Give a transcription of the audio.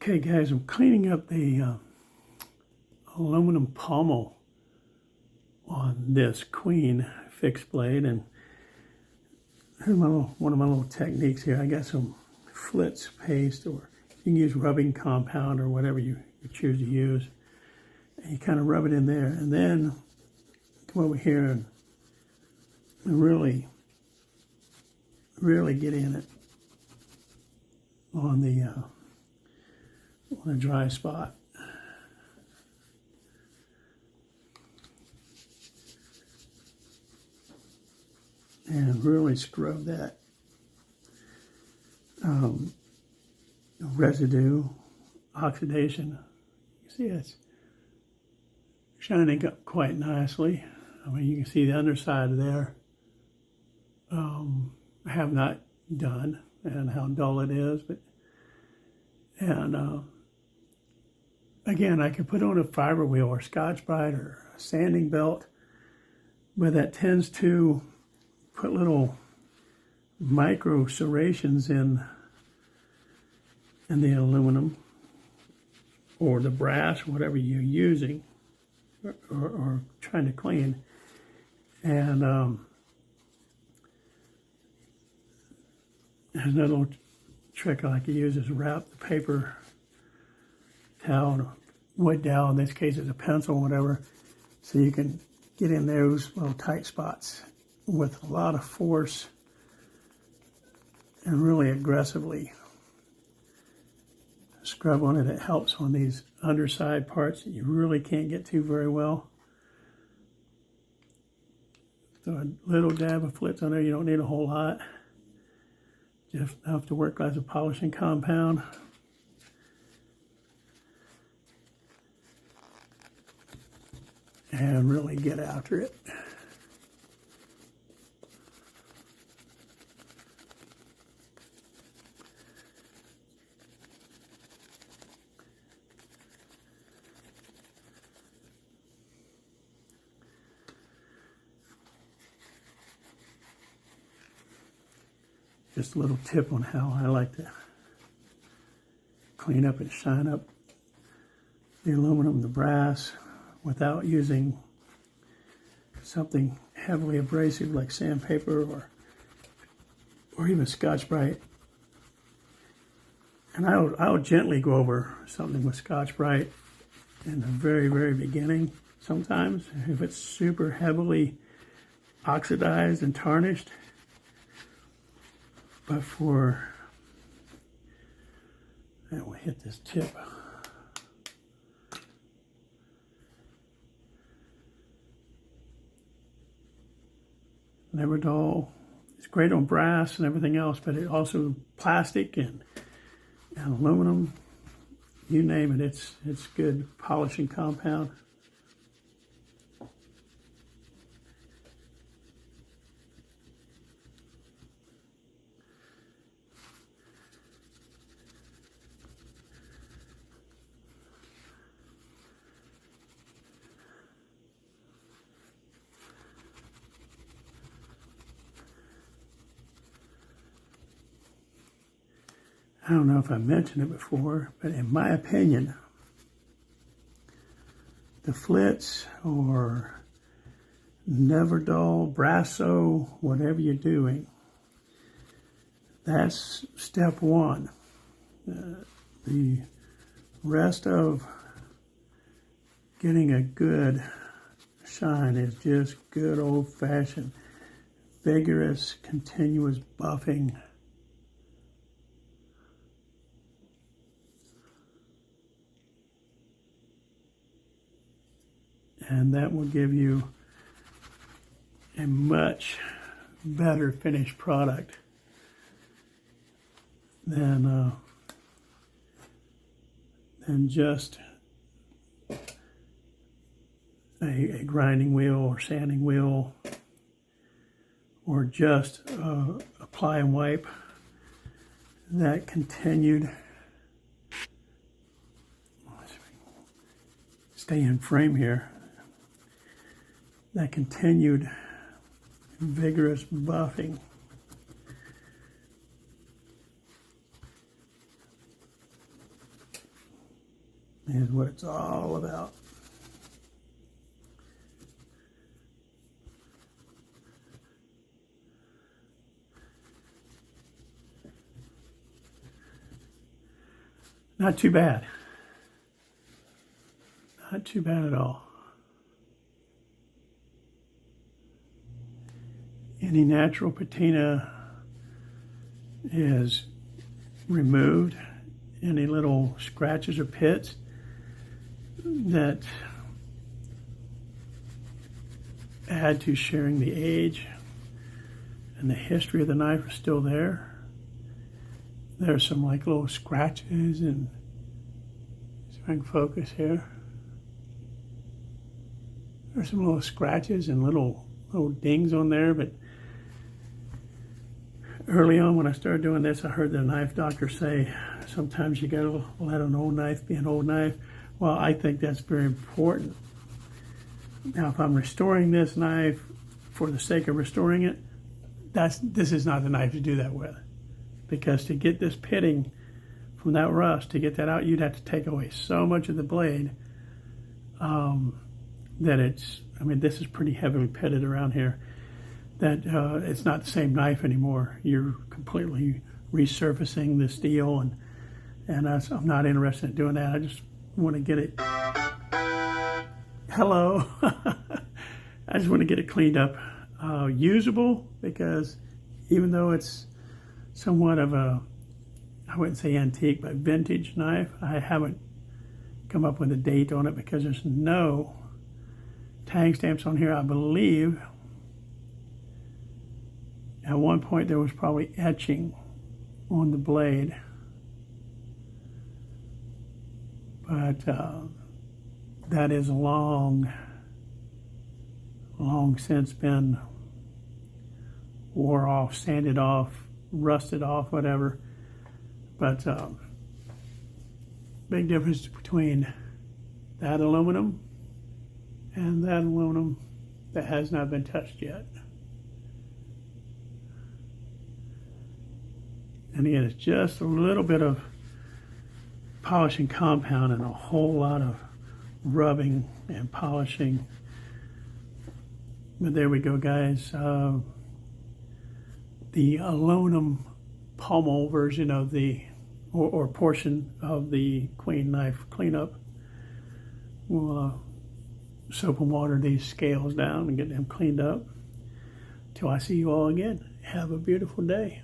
Okay guys, I'm cleaning up the aluminum pommel on this Queen fixed blade, and here's one of my little techniques here. I got some Flits paste, or you can use rubbing compound or whatever you choose to use. And you kind of rub it in there, and then come over here and really get in it on the dry spot. And really scrub that residue, oxidation. You see it's shining up quite nicely. I mean, you can see the underside of there. I have not done, and how dull it is, but again, I could put on a fiber wheel or Scotch-Brite or a sanding belt, but that tends to put little micro serrations in the aluminum or the brass, whatever you're using or trying to clean. And there's another little trick I like to use is wrap the paper towel, or wood dowel, in this case it's a pencil, whatever, so you can get in those little tight spots with a lot of force and really aggressively scrub on it. It helps on these underside parts that you really can't get to very well. Throw a little dab of Flits on there. You don't need a whole lot. Just enough to work as a polishing compound. And really get after it. Just a little tip on how I like to clean up and shine up the aluminum, the brass, without using something heavily abrasive like sandpaper or even Scotch-Brite. And I'll gently go over something with Scotch-Brite in the very, very beginning sometimes. If it's super heavily oxidized and tarnished. But and we'll hit this tip. Never dull. It's great on brass and everything else, but it also plastic and aluminum, you name it. It's good polishing compound. I don't know if I mentioned it before, but in my opinion, the Flits or Never Dull, Brasso, whatever you're doing, that's step one. The rest of getting a good shine is just good old-fashioned, vigorous, continuous buffing. And that will give you a much better finished product than just a grinding wheel or sanding wheel, or just apply and wipe. That continued, stay in frame here, that continued vigorous buffing is what it's all about. Not too bad. Not too bad at all. Any natural patina is removed. Any little scratches or pits that add to sharing the age and the history of the knife are still there. There's some like little scratches, and see if I can focus here. There's some little scratches and little dings on there, but early on when I started doing this, I heard the knife doctor say, sometimes you gotta let an old knife be an old knife. Well, I think that's very important. Now, if I'm restoring this knife for the sake of restoring it, this is not the knife to do that with. Because to get this pitting from that rust, to get that out, you'd have to take away so much of the blade that it's, I mean, this is pretty heavily pitted around here, that it's not the same knife anymore. You're completely resurfacing the steel, and I'm not interested in doing that. I just want to get it, hello, I just want to get it cleaned up, usable, because even though it's somewhat of a, I wouldn't say antique, but vintage knife, I haven't come up with a date on it because there's no tag stamps on here. I believe at one point there was probably etching on the blade, but that is long since been wore off, sanded off, rusted off, whatever. But big difference between that aluminum and that aluminum that has not been touched yet. And again, it's just a little bit of polishing compound and a whole lot of rubbing and polishing. But there we go, guys. The aluminum pommel version of the, or portion of the Queen knife cleanup. We'll soap and water these scales down and get them cleaned up. Till I see you all again. Have a beautiful day.